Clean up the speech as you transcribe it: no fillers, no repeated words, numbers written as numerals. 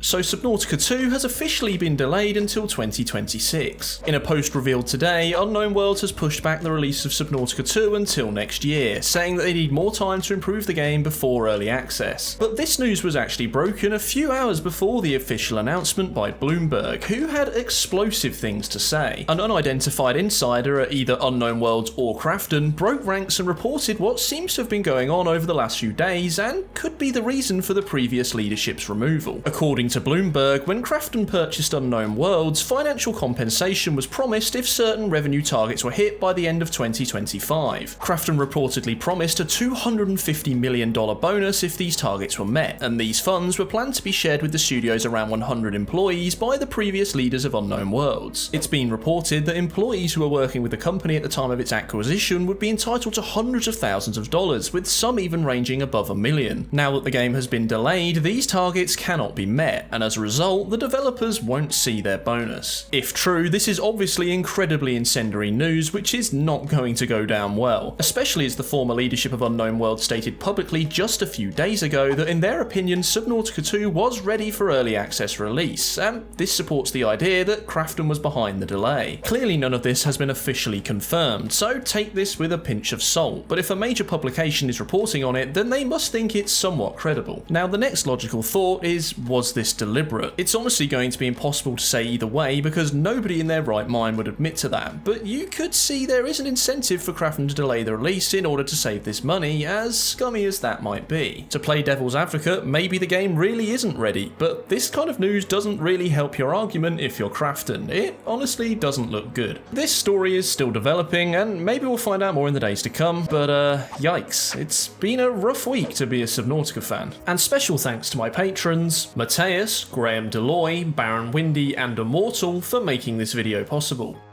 So Subnautica 2 has officially been delayed until 2026. In a post revealed today, Unknown Worlds has pushed back the release of Subnautica 2 until next year, saying that they need more time to improve the game before early access. But this news was actually broken a few hours before the official announcement by Bloomberg, who had explosive things to say. An unidentified insider at either Unknown Worlds or Krafton broke ranks and reported what seems to have been going on over the last few days and could be the reason for the previous leadership's removal. According to Bloomberg, when Krafton purchased Unknown Worlds, financial compensation was promised if certain revenue targets were hit by the end of 2025. Krafton reportedly promised a $250 million bonus if these targets were met, and these funds were planned to be shared with the studio's around 100 employees by the previous leaders of Unknown Worlds. It's been reported that employees who were working with the company at the time of its acquisition would be entitled to hundreds of thousands of dollars, with some even ranging above $1 million. Now that the game has been delayed, these targets cannot be met, and as a result, the developers won't see their bonus. If true, this is obviously incredibly incendiary news, which is not going to go down well, especially as the former leadership of Unknown Worlds stated publicly just a few days ago that in their opinion Subnautica 2 was ready for early access release, and this supports the idea that Krafton was behind the delay. Clearly none of this has been officially confirmed, so take this with a pinch of salt, but if a major publication is reporting on it, then they must think it's somewhat credible. Now the next logical thought is, was this deliberate? It's honestly going to be impossible to say either way because nobody in their right mind would admit to that, but you could see there is an incentive for Krafton to delay the release in order to save this money, as scummy as that might be. To play devil's advocate, maybe the game really isn't ready, but this kind of news doesn't really help your argument if you're Krafton. It honestly doesn't look good. This story is still developing, and maybe we'll find out more in the days to come, but yikes, it's been a rough week to be a Subnautica fan. And special thanks to my patrons, Mathijs, Graham DeLoye, Baron Windy and Immortal for making this video possible.